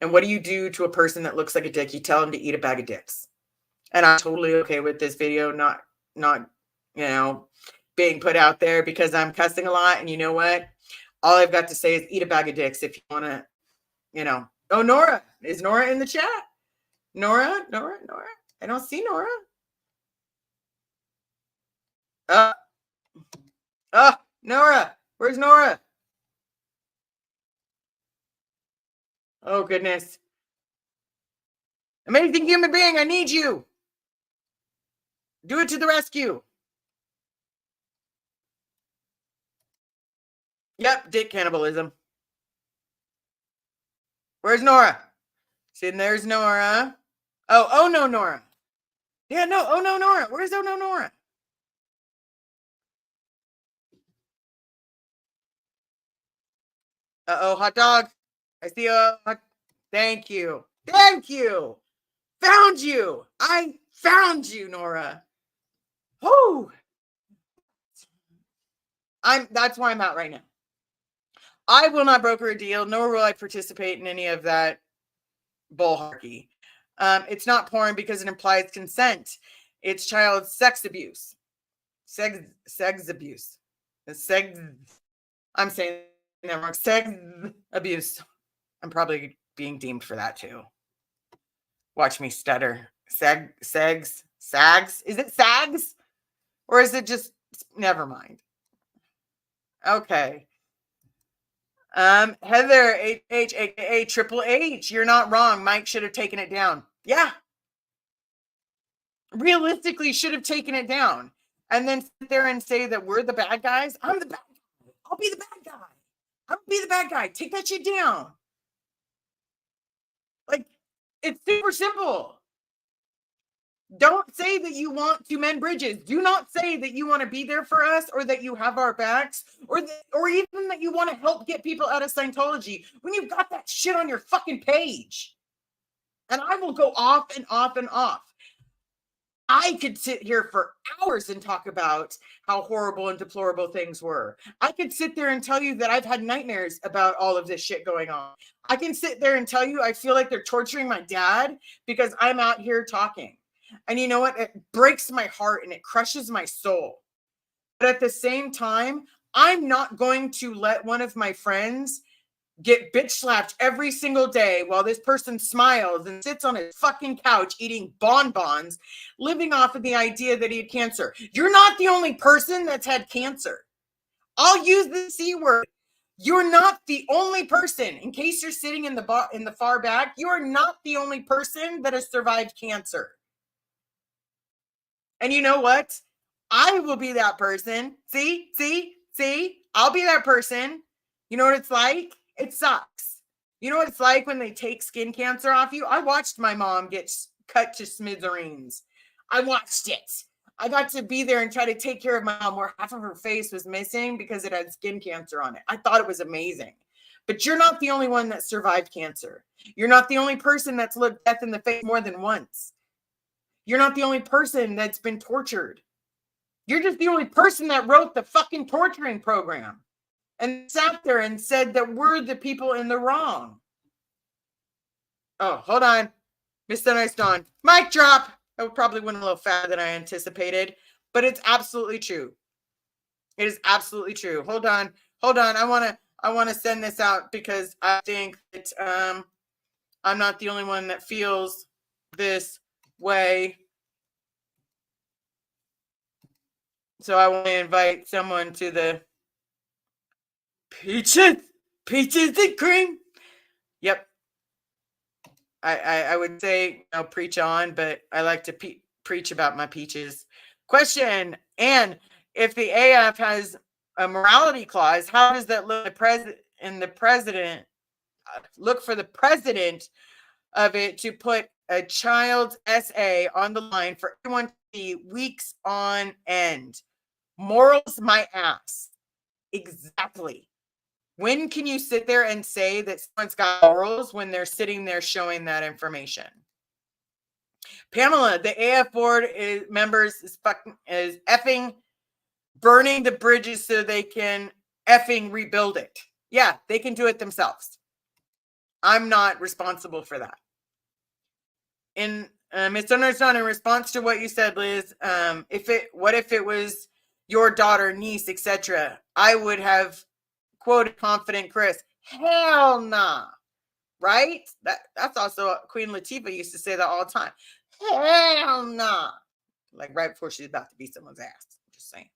And what do you do to a person that looks like a dick? You tell them to eat a bag of dicks. And I'm totally okay with this video not being put out there because I'm cussing a lot. And you know what? All I've got to say is eat a bag of dicks if you want to, Oh, Nora. Is Nora in the chat? Nora. I don't see Nora. Nora. Where's Nora? Oh, goodness. Amazing human being, I need you. Do it to the rescue. Yep, dick cannibalism. Where's Nora? See, there's Nora. Oh no, Nora. Yeah, no, oh no, Nora. Where's oh no, Nora? Uh-oh, hot dog. I see a hot... Thank you. Thank you. Found you. I found you, Nora. Whoo. That's where I'm at right now. I will not broker a deal, nor will I participate in any of that bullharky. It's not porn because it implies consent. It's child sex abuse. Sex abuse. I'm saying that wrong. Sex abuse. I'm probably being deemed for that too. Watch me stutter. Sags? Is it sags? Or is it just, never mind. Okay. Heather, aka Triple H, you're not wrong. Mike should have taken it down. Yeah. Realistically, should have taken it down. And then sit there and say that we're the bad guys. I'm the bad guy. I'll be the bad guy. I'll be the bad guy. Take that shit down. Like, it's super simple. Don't say that you want to mend bridges. Do not say that you want to be there for us or that you have our backs or even that you want to help get people out of Scientology when you've got that shit on your fucking page. And I will go off and off and off. I could sit here for hours and talk about how horrible and deplorable things were. I could sit there and tell you that I've had nightmares about all of this shit going on. I can sit there and tell you I feel like they're torturing my dad because I'm out here talking. And you know what? It breaks my heart and it crushes my soul. But at the same time, I'm not going to let one of my friends get bitch slapped every single day while this person smiles and sits on his fucking couch eating bonbons, living off of the idea that he had cancer. You're not the only person that's had cancer. I'll use the C word. You're not the only person. In case you're sitting in the far back, you are not the only person that has survived cancer. And you know what? I will be that person. See? I'll be that person. You know what it's like? It sucks. You know what it's like when they take skin cancer off you? I watched my mom get cut to smithereens. I watched it. I got to be there and try to take care of my mom where half of her face was missing because it had skin cancer on it. I thought it was amazing. But you're not the only one that survived cancer. You're not the only person that's looked death in the face more than once. You're not the only person that's been tortured. You're just the only person that wrote the fucking torturing program and sat there and said that we're the people in the wrong. Oh, hold on. Missed the nice dawn. Mic drop. That probably went a little faster than I anticipated, but it's absolutely true. It is absolutely true. Hold on. I want to send this out because I think that I'm not the only one that feels this way. So I want to invite someone to the peaches and cream. Yep. I would say, preach on, but I like to preach about my peaches. Question: and if the AF has a morality clause, how does that look? The president look for the president of it to put a child's SA on the line for everyone to see weeks on end? Morals, my ass. Exactly. When can you sit there and say that someone's got morals when they're sitting there showing that information? Pamela, the AF board members is effing burning the bridges so they can effing rebuild it. Yeah, they can do it themselves. I'm not responsible for that. In misunderstood, in response to what you said, Liz, what if it was your daughter, niece, etc.? I would have quoted confident Chris. Hell nah. Right? That's also Queen Latifah used to say that all the time. Hell nah. Like right before she's about to beat someone's ass. Just saying.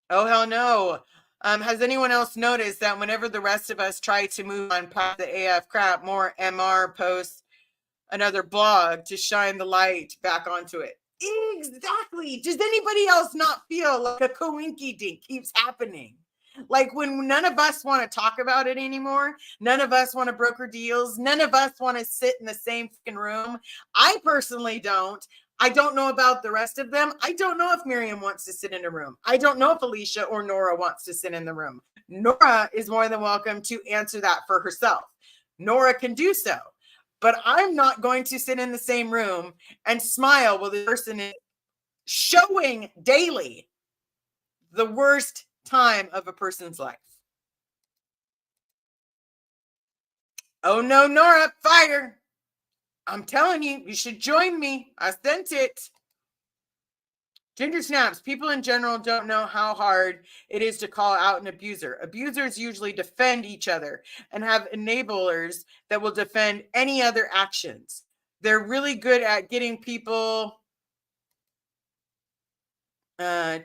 Oh, hell no. Has anyone else noticed that whenever the rest of us try to move on past the AF crap, more MR posts another blog to shine the light back onto it? Exactly. Does anybody else not feel like a coinky dink keeps happening? Like when none of us want to talk about it anymore, none of us want to broker deals, none of us want to sit in the same fucking room. I personally don't. I don't know about the rest of them. I don't know if Miriam wants to sit in a room. I don't know if Alicia or Nora wants to sit in the room. Nora is more than welcome to answer that for herself. Nora can do so, but I'm not going to sit in the same room and smile while the person is showing daily the worst time of a person's life. Oh no, Nora, fire. I'm telling you, you should join me. I sent it. Ginger snaps. People in general don't know how hard it is to call out an abuser. Abusers usually defend each other and have enablers that will defend any other actions. They're really good at getting people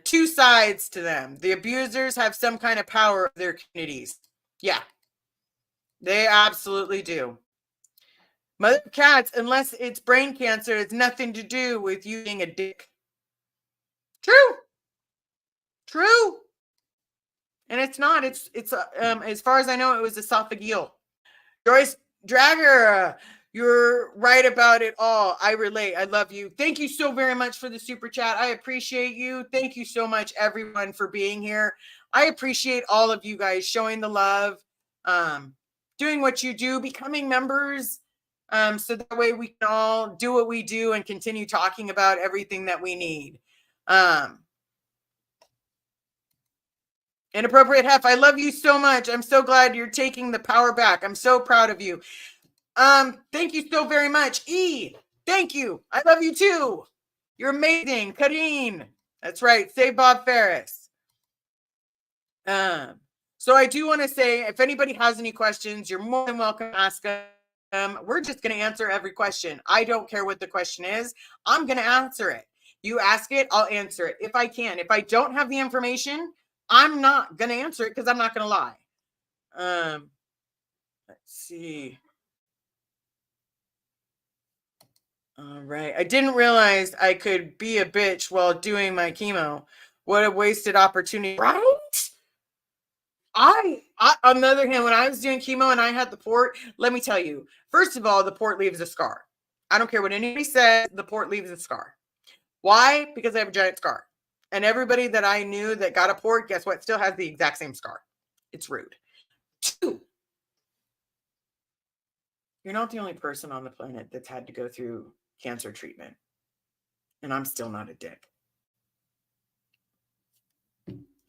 two sides to them. The abusers have some kind of power over their communities. Yeah, they absolutely do. Mother cats, unless it's brain cancer, it's nothing to do with you being a dick. True. True. And it's not. It's as far as I know, it was esophageal. Joyce Dragger, you're right about it all. I relate. I love you. Thank you so very much for the super chat. I appreciate you. Thank you so much, everyone, for being here. I appreciate all of you guys showing the love, doing what you do, becoming members, so that way we can all do what we do and continue talking about everything that we need. Inappropriate Hef, I love you so much. I'm so glad you're taking the power back. I'm so proud of you. Thank you so very much. E, thank you. I love you too. You're amazing. Karine, that's right. Say Bob Ferris. So I do want to say, if anybody has any questions, you're more than welcome to ask them. We're just going to answer every question. I don't care what the question is. I'm going to answer it. You ask it, I'll answer it if I can. If I don't have the information, I'm not going to answer it because I'm not going to lie. Let's see. All right. I didn't realize I could be a bitch while doing my chemo. What a wasted opportunity. Right? I on the other hand, when I was doing chemo and I had the port, let me tell you, first of all, the port leaves a scar. I don't care what anybody says, the port leaves a scar. Why? Because I have a giant scar. And everybody that I knew that got a port, guess what? Still has the exact same scar. It's rude. 2, you're not the only person on the planet that's had to go through cancer treatment. And I'm still not a dick.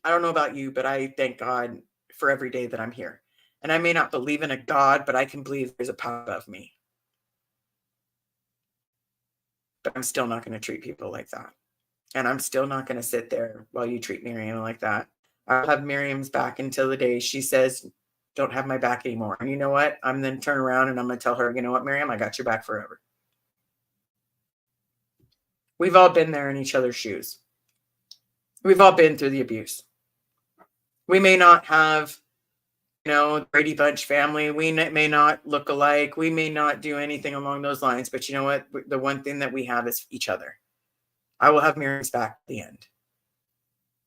I don't know about you, but I thank God for every day that I'm here. And I may not believe in a God, but I can believe there's a power above me. But I'm still not going to treat people like that. And I'm still not going to sit there while you treat Miriam like that. I'll have Miriam's back until the day she says, don't have my back anymore. And you know what? I'm then turn around and I'm going to tell her, you know what, Miriam, I got your back forever. We've all been there in each other's shoes. We've all been through the abuse. We may not have, Brady Bunch family. We may not look alike. We may not do anything along those lines. But you know what? The one thing that we have is each other. I will have Miriam's back at the end.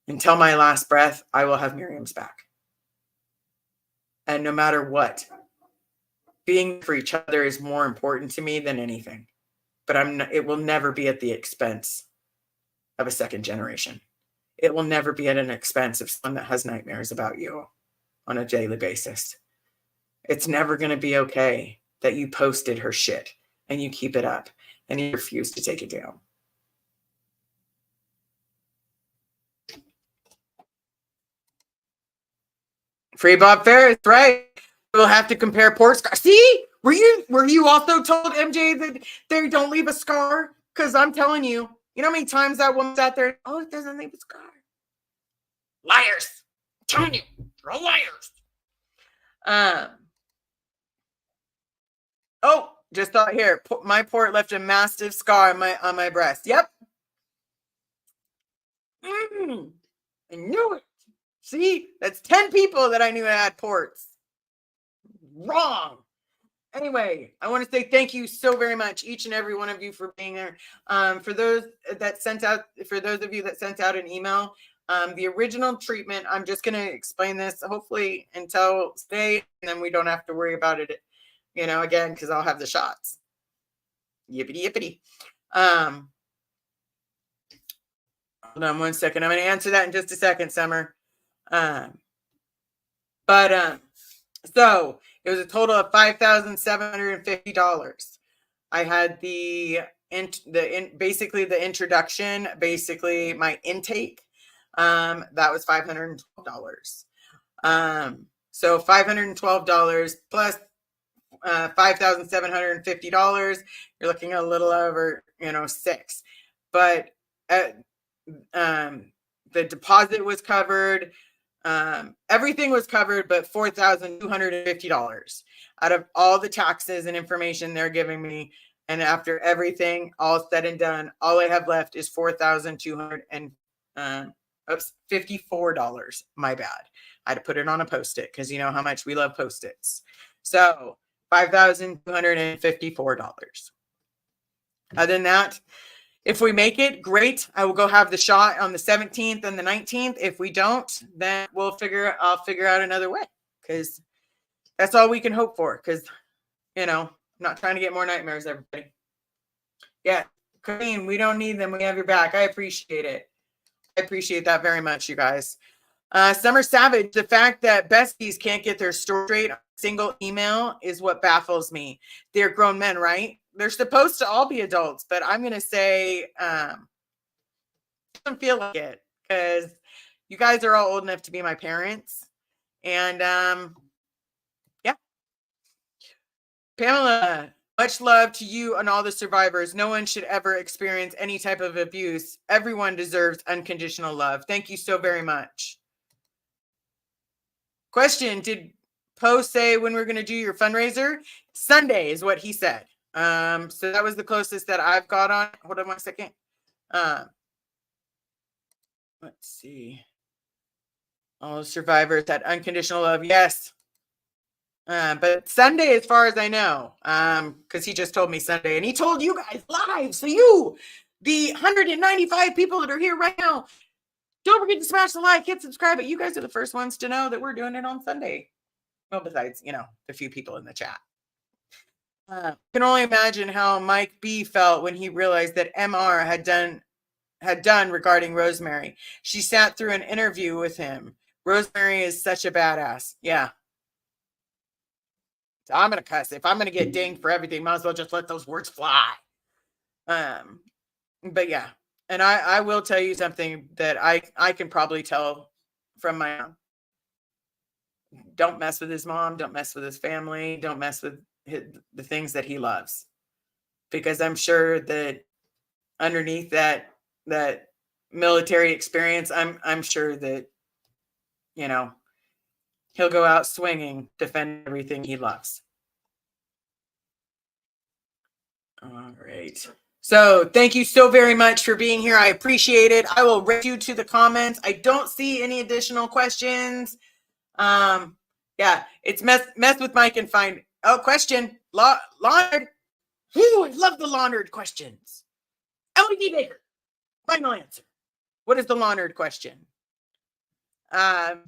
Until my last breath, I will have Miriam's back. And no matter what, being for each other is more important to me than anything. But it will never be at the expense of a second generation. It will never be at an expense of someone that has nightmares about you on a daily basis. It's never going to be okay that you posted her shit and you keep it up and you refuse to take it down. Free Bob Ferris, right? We'll have to compare port scars. See, were you also told, MJ, that they don't leave a scar? Because I'm telling you, you know how many times that woman's out there, oh, it doesn't leave a scar. Liars. I'm telling you, they're all liars. Oh, just thought here, my port left a massive scar on my breast. Yep. I knew it. See, that's 10 people that I knew had ports. Wrong. Anyway, I want to say thank you so very much, each and every one of you, for being there. For those of you that sent out an email, the original treatment, I'm just going to explain this hopefully until today, and then we don't have to worry about it, again, because I'll have the shots. Yippity yippity. Hold on one second. I'm going to answer that in just a second, Summer. But so it was a total of $5,750. I had basically the introduction, basically my intake. That was $512. So $512 plus $5,750. You're looking at a little over, $6,000. But the deposit was covered. Everything was covered, but $4,250 out of all the taxes and information they're giving me. And after everything all said and done, all I have left is $4,254. My bad. I had to put it on a Post-it because you know how much we love Post-its. So $5,254. Other than that, if we make it, great. I will go have the shot on the 17th and the 19th. If we don't, then I'll figure out another way, because that's all we can hope for. Because, I'm not trying to get more nightmares, everybody. Yeah, Queen, we don't need them. We have your back. I appreciate it. I appreciate that very much, you guys. Summer Savage, the fact that besties can't get their story straight on a single email is what baffles me. They're grown men, right? They're supposed to all be adults, but I'm going to say I don't feel like it, because you guys are all old enough to be my parents. And yeah. Pamela, much love to you and all the survivors. No one should ever experience any type of abuse. Everyone deserves unconditional love. Thank you so very much. Question, did Poe say when we're going to do your fundraiser? Sunday is what he said. So that was the closest that I've got on. Hold on 1 second. Let's see. All the survivors had unconditional love. Yes. But Sunday, as far as I know, because he just told me Sunday, and he told you guys live. So you, the 195 people that are here right now, don't forget to smash the like, hit subscribe. But you guys are the first ones to know that we're doing it on Sunday. Well, besides, the few people in the chat. I can only imagine how Mike B felt when he realized that MR had done regarding Rosemary. She sat through an interview with him. Rosemary is such a badass. Yeah. So I'm going to cuss. If I'm going to get dinged for everything, might as well just let those words fly. But yeah. And I will tell you something that I can probably tell from my own. Don't mess with his mom. Don't mess with his family. Don't mess with the things that he loves. Because I'm sure that underneath that military experience, I'm sure that, he'll go out swinging, defend everything he loves. All right. So thank you so very much for being here. I appreciate it. I will rate you to the comments. I don't see any additional questions. Yeah, it's mess with Mike and find. Oh, question. Laundered. Ooh, I love the laundered questions. LED Baker. Final answer. What is the laundered question? Yeah,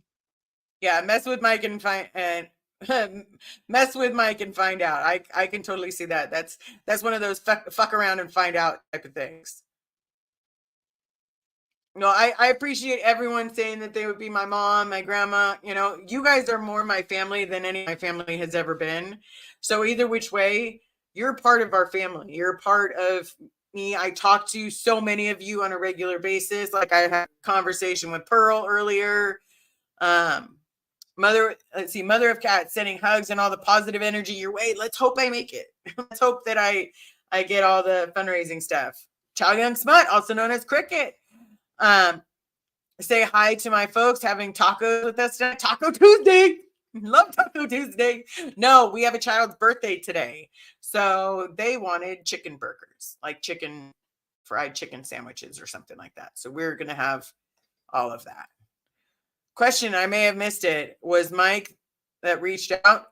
mess with Mike and find mess with Mike and find out. I can totally see that. That's one of those fuck around and find out type of things. No, I appreciate everyone saying that they would be my mom, my grandma. You guys are more my family than any of my family has ever been. So either which way, you're part of our family. You're part of me. I talk to so many of you on a regular basis. Like I had a conversation with Pearl earlier. Mother of Cat sending hugs and all the positive energy your way. Let's hope I make it. Let's hope that I get all the fundraising stuff. Chow Young Smut, also known as Cricket. Say hi to my folks having tacos with us tonight. Taco Tuesday. Love Taco Tuesday. No, we have a child's birthday today. So they wanted chicken burgers, like fried chicken sandwiches or something like that. So we're going to have all of that. Question, I may have missed it. Was Mike that reached out?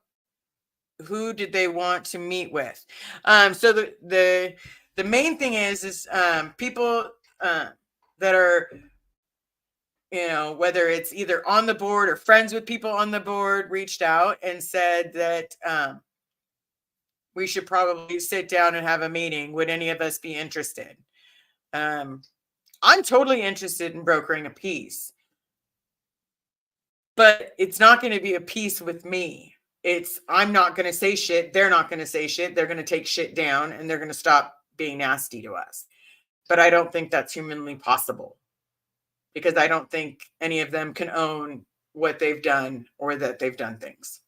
Who did they want to meet with? So the main thing is people that are, whether it's either on the board or friends with people on the board, reached out and said that we should probably sit down and have a meeting. Would any of us be interested? I'm totally interested in brokering a peace. but it's not going to be a peace with me. I'm not going to say shit. They're not going to say shit. They're going to take shit down and they're going to stop being nasty to us. But I don't think that's humanly possible, because I don't think any of them can own what they've done or that they've done things.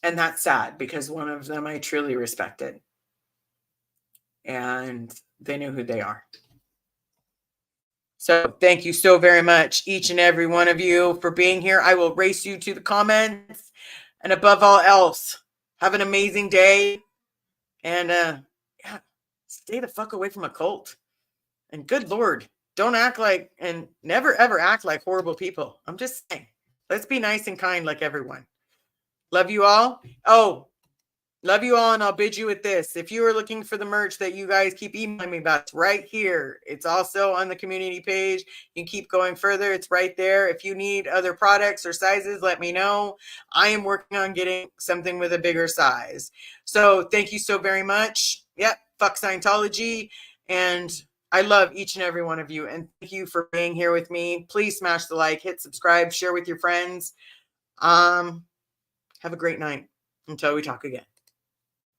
And that's sad, because one of them I truly respected. And they knew who they are. So thank you so very much, each and every one of you, for being here. I will race you to the comments. And above all else, have an amazing day. And yeah, stay the fuck away from a cult. And good Lord, don't act like, and never ever act like horrible people. I'm just saying, let's be nice and kind like everyone. Love you all. Oh, love you all, and I'll bid you with this. If you are looking for the merch that you guys keep emailing me about, it's right here. It's also on the community page. You can keep going further. It's right there. If you need other products or sizes, let me know. I am working on getting something with a bigger size. So thank you so very much. Yep, fuck Scientology. And I love each and every one of you. And thank you for being here with me. Please smash the like, hit subscribe, share with your friends. Have a great night until we talk again.